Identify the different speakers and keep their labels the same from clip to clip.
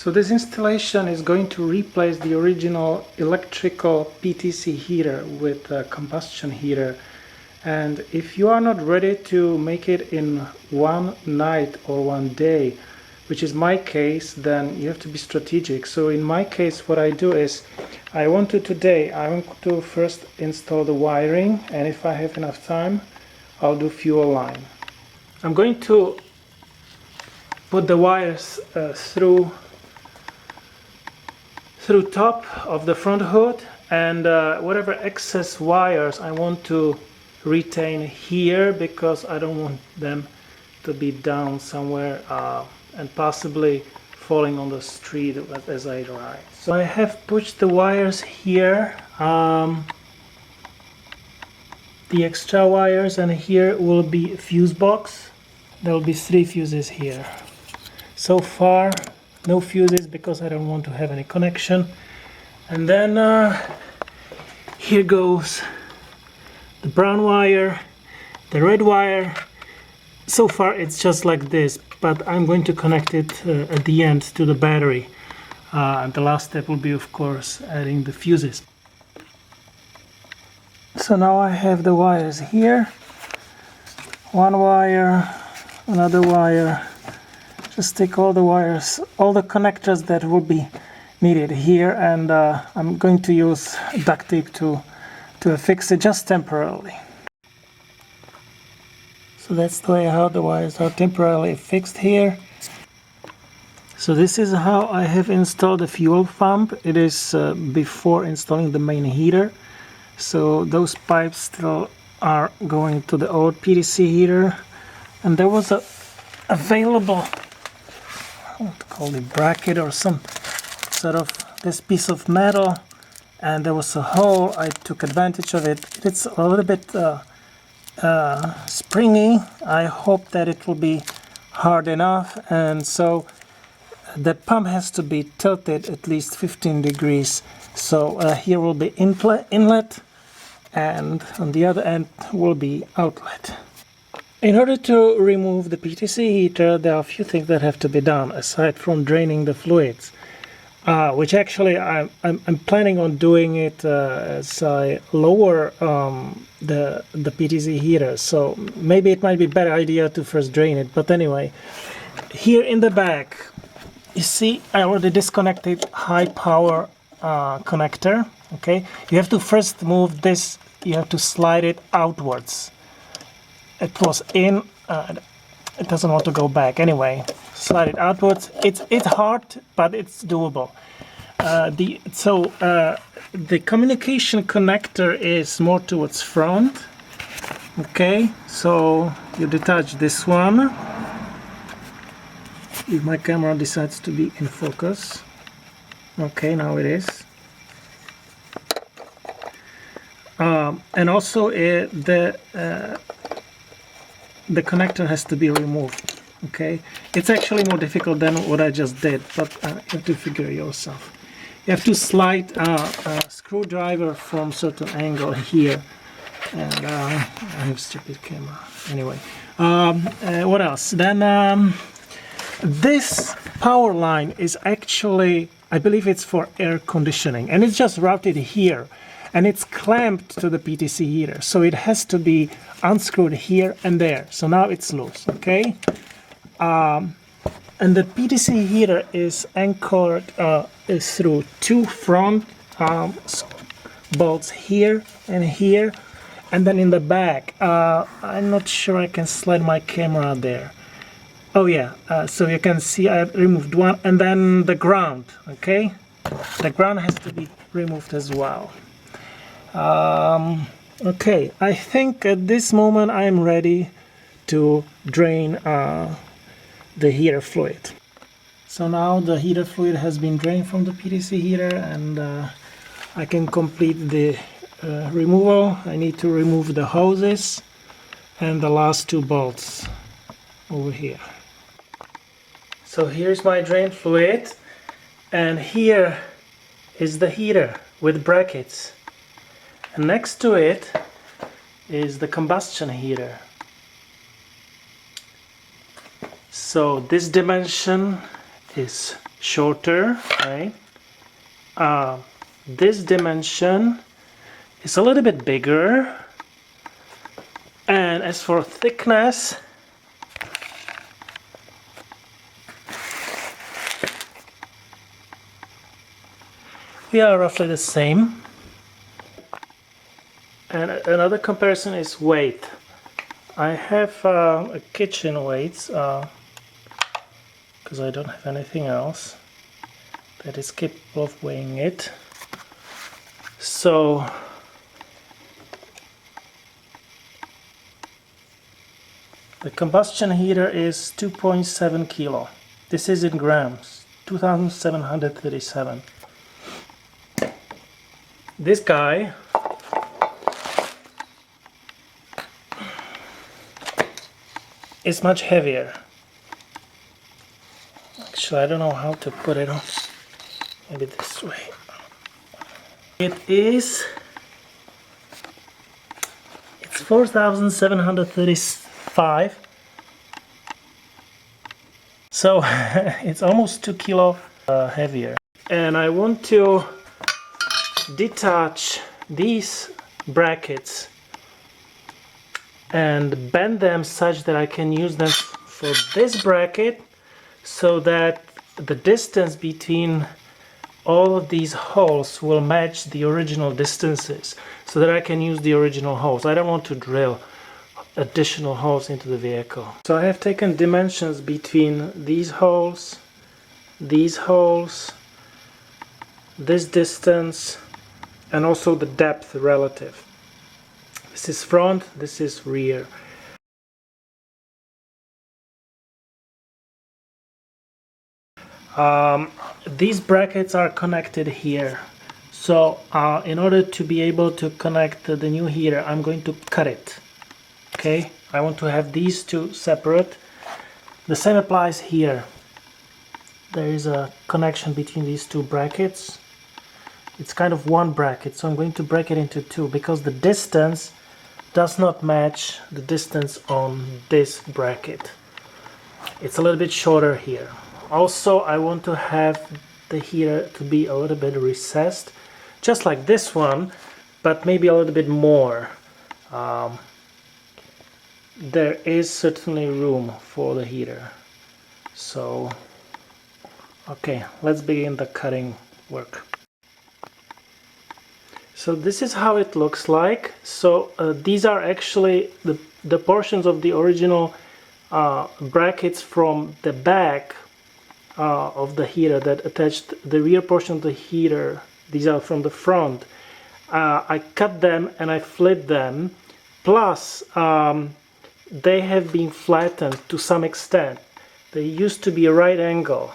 Speaker 1: So this installation is going to replace the original electrical PTC heater with a combustion heater. And if you are not ready to make it in one night or one day, which is my case, then you have to be strategic. So in my case, what I do is I want to first install the wiring, and if I have enough time, I'll do fuel line. I'm going to put the wires through top of the front hood, and whatever excess wires I want to retain here, because I don't want them to be down somewhere and possibly falling on the street as I ride. So I have pushed the wires here, the extra wires, and here will be a fuse box. There will be 3 fuses here. So far no fuses because I don't want to have any connection. And then here goes the brown wire, the red wire. So far it's just like this, but I'm going to connect it at the end to the battery. And the last step will be, of course, adding the fuses. So now I have the wires here. One wire, another wire. Just take all the wires, all the connectors that will be needed here, and I'm going to use duct tape to affix it just temporarily. So that's the way how the wires are temporarily fixed here. So this is how I have installed the fuel pump. It is before installing the main heater. So those pipes still are going to the old PTC heater, and there was a available, I want to call it bracket or some sort of this piece of metal, and there was a hole. I took advantage of it. It's a little bit springy. I hope that it will be hard enough, and so the pump has to be tilted at least 15 degrees. So here will be inlet, and on the other end will be outlet. In order to remove the PTC heater, there are a few things that have to be done aside from draining the fluids, which actually I'm planning on doing it as I lower the PTC heater. So maybe it might be a better idea to first drain it. But anyway, here in the back, you see I already disconnected high power connector. Okay, you have to first move this. You have to slide it outwards. It was in, it doesn't want to go back. Anyway, slide it outwards. It's hard, but it's doable. The communication connector is more towards front. Okay, so you detach this one. If my camera decides to be in focus. Okay, now it is. And also the connector has to be removed. Okay, it's actually more difficult than what I just did, but you have to figure it yourself. You have to slide a screwdriver from certain angle here, and I have stupid camera. Anyway, what else? Then this power line is actually, I believe it's for air conditioning, and it's just routed here. And it's clamped to the PTC heater, so it has to be unscrewed here and there. So now it's loose, okay? And the PTC heater is anchored through 2 front bolts here and here, and then in the back. I'm not sure I can slide my camera there. Oh yeah, so you can see I removed one, and then the ground, okay? The ground has to be removed as well. Okay, I think at this moment I'm ready to drain the heater fluid. So now the heater fluid has been drained from the PTC heater, and I can complete the removal. I need to remove the hoses and the last 2 bolts over here. So here's my drain fluid, and here is the heater with brackets. And next to it is the combustion heater. So this dimension is shorter, right? This dimension is a little bit bigger, and as for thickness, we are roughly the same. And another comparison is weight. I have a kitchen weights because I don't have anything else that is capable of weighing it. So the combustion heater is 2.7 kilo. This is in grams, 2,737. This guy is much heavier. Actually, I don't know how to put it on. Maybe this way. It's 4,735. So it's almost 2 kilo heavier. And I want to detach these brackets and bend them such that I can use them for this bracket, so that the distance between all of these holes will match the original distances, so that I can use the original holes. I don't want to drill additional holes into the vehicle. So I have taken dimensions between these holes, this distance, and also the depth relative. This is front, this is rear. These brackets are connected here. So in order to be able to connect the new heater, I'm going to cut it. Okay, I want to have these two separate. The same applies here. There is a connection between these two brackets. It's kind of one bracket, so I'm going to break it into two because the distance does not match the distance on this bracket. It's a little bit shorter here. Also, I want to have the heater to be a little bit recessed, just like this one, but maybe a little bit more. There is certainly room for the heater. So, okay, let's begin the cutting work. So this is how it looks like. So these are actually the portions of the original brackets from the back of the heater that attached the rear portion of the heater. These are from the front. I cut them and I flit them. Plus, they have been flattened to some extent. They used to be a right angle,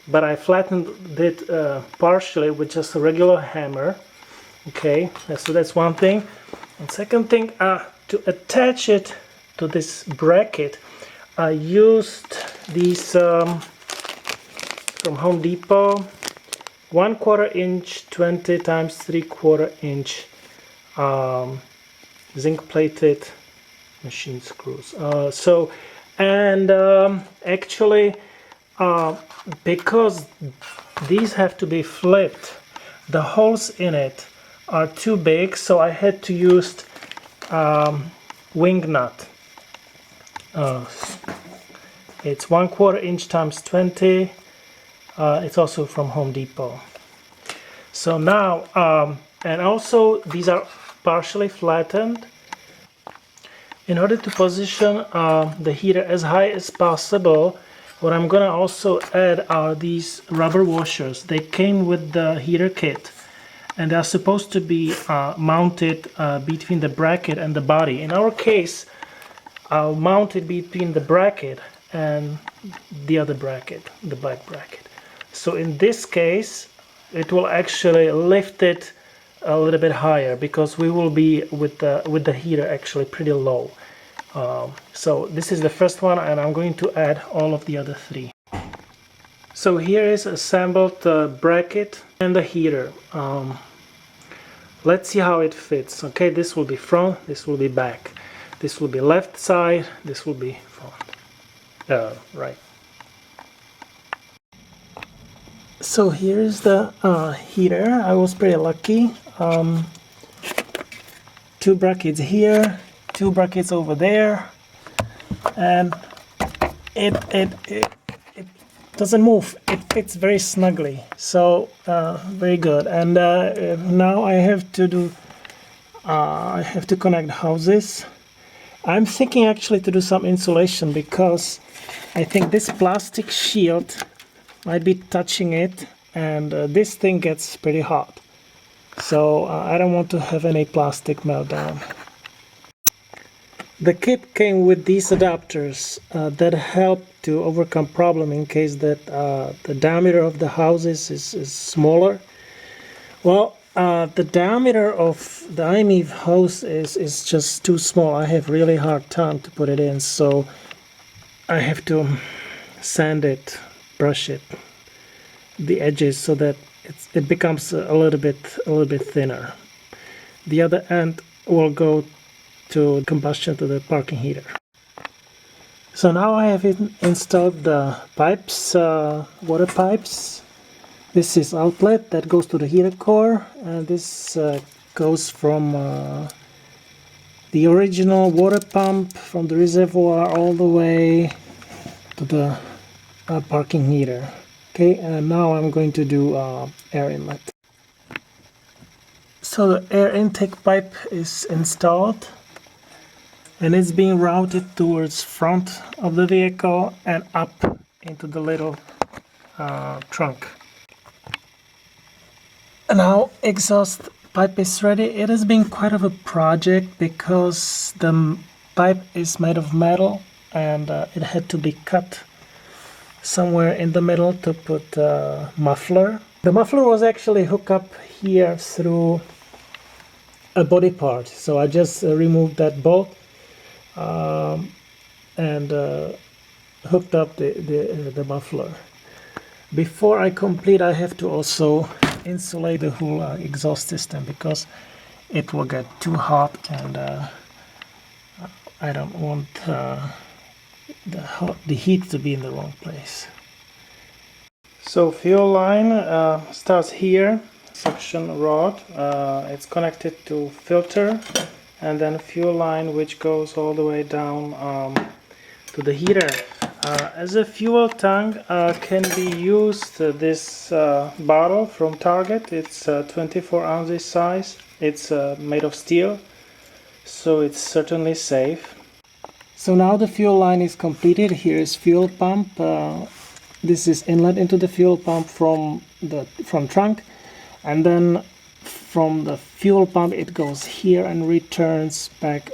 Speaker 1: but I flattened it partially with just a regular hammer. Okay, so that's one thing. And second thing, to attach it to this bracket, I used these from Home Depot 1/4 inch 20 times 3/4 inch zinc plated machine screws. Actually, because these have to be flipped, the holes in it are too big, so I had to use wing nut. It's 1/4 inch times 20. It's also from Home Depot. So now, and also these are partially flattened. In order to position the heater as high as possible, what I'm gonna also add are these rubber washers. They came with the heater kit, and they are supposed to be mounted between the bracket and the body. In our case, I'll mount it between the bracket and the other bracket, the black bracket. So in this case, it will actually lift it a little bit higher because we will be with the heater actually pretty low. So this is the first one, and I'm going to add all of the other three. So here is assembled bracket and the heater. Let's see how it fits. Okay, this will be front, this will be back, this will be left side, this will be front, right. So here is the heater. I was pretty lucky. Two brackets here, two brackets over there, and it doesn't move. It fits very snugly. So very good. And now I have to connect houses. I'm thinking actually to do some insulation because I think this plastic shield might be touching it, and this thing gets pretty hot. So I don't want to have any plastic meltdown. The kit came with these adapters that help to overcome problem in case that the diameter of the houses is smaller. Well, the diameter of the iMiEV hose is just too small. I have really hard time to put it in, so I have to sand it, brush it, the edges, so that it becomes a little bit thinner. The other end will go to combustion to the parking heater. So now I have installed the pipes, water pipes. This is outlet that goes to the heater core, and this goes from the original water pump from the reservoir all the way to the parking heater. Okay, and now I'm going to do air inlet. So the air intake pipe is installed, and it's being routed towards front of the vehicle and up into the little trunk. And now exhaust pipe is ready. It has been quite of a project because the pipe is made of metal, and it had to be cut somewhere in the middle to put a muffler. The muffler was actually hooked up here through a body part, so I just removed that bolt and hooked up the muffler. Before I complete, I have to also insulate the whole exhaust system because it will get too hot, and I don't want the heat to be in the wrong place. So fuel line starts here, suction rod. It's connected to filter, and then fuel line which goes all the way down to the heater. As a fuel tank can be used this bottle from Target. It's 24 ounces size. It's made of steel, so it's certainly safe. So now the fuel line is completed. Here is fuel pump. This is inlet into the fuel pump from trunk, and then from the fuel pump it goes here and returns back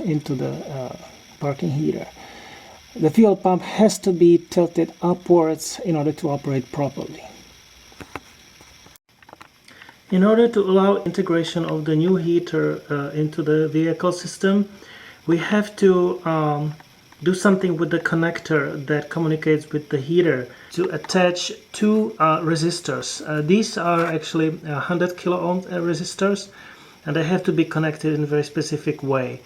Speaker 1: into the parking heater. The fuel pump has to be tilted upwards in order to operate properly. In order to allow integration of the new heater into the vehicle system, we have to do something with the connector that communicates with the heater to attach two resistors. These are actually 100 kilo ohm resistors, and they have to be connected in a very specific way.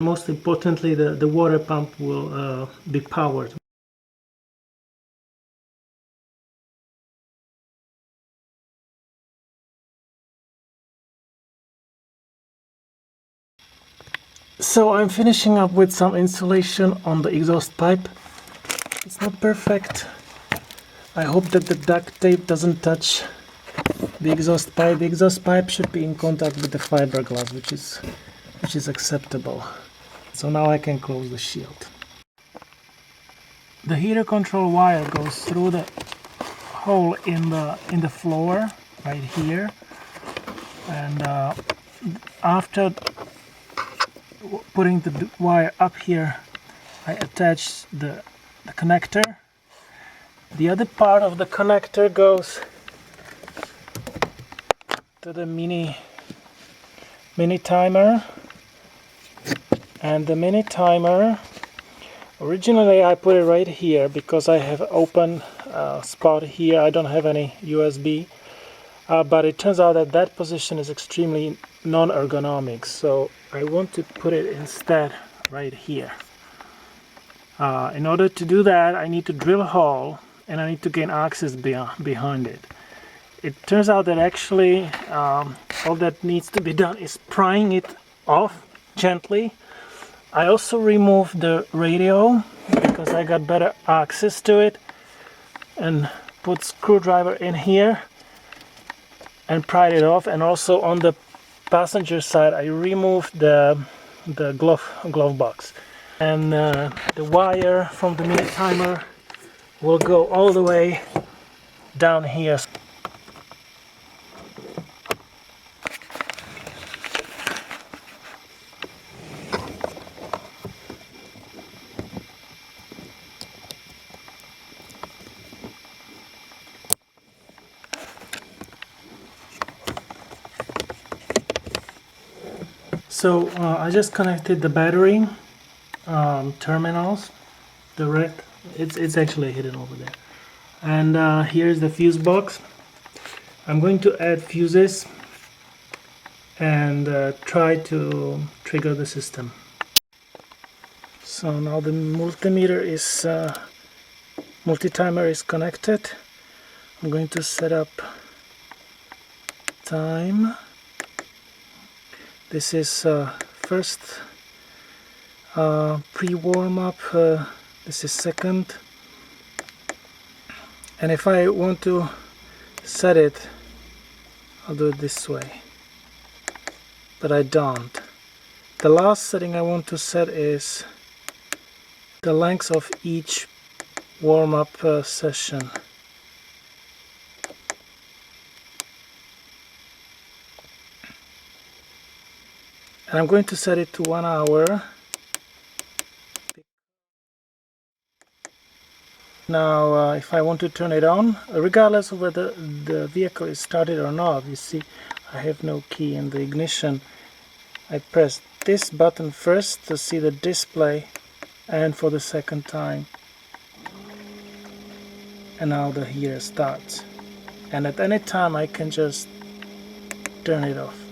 Speaker 1: Most importantly, the water pump will be powered. So I'm finishing up with some insulation on the exhaust pipe. It's not perfect. I hope that the duct tape doesn't touch the exhaust pipe. The exhaust pipe should be in contact with the fiberglass, which is acceptable. So now I can close the shield. The heater control wire goes through the hole in the floor right here, and after putting the wire up here, I attach the connector. The other part of the connector goes to the mini timer, and the mini timer, originally I put it right here because I have open spot here. I don't have any USB, but it turns out that position is extremely non-ergonomic, so I want to put it instead right here. In order to do that, I need to drill a hole and I need to gain access behind it. It turns out that actually all that needs to be done is prying it off gently. I also removed the radio because I got better access to it, and put screwdriver in here and pried it off. And also on the passenger side I removed the glove box, and the wire from the mini timer will go all the way down here. So I just connected the battery terminals. The red, it's actually hidden over there. And here's the fuse box. I'm going to add fuses and try to trigger the system. So now the multimeter is multi-timer is connected. I'm going to set up time. This is first pre-warm-up, this is second, and if I want to set it, I'll do it this way, but I don't. The last setting I want to set is the length of each warm-up session. And I'm going to set it to 1 hour. Now if I want to turn it on, regardless of whether the vehicle is started or not, you see I have no key in the ignition. I press this button first to see the display, and for the second time. And now the heater starts. And at any time I can just turn it off.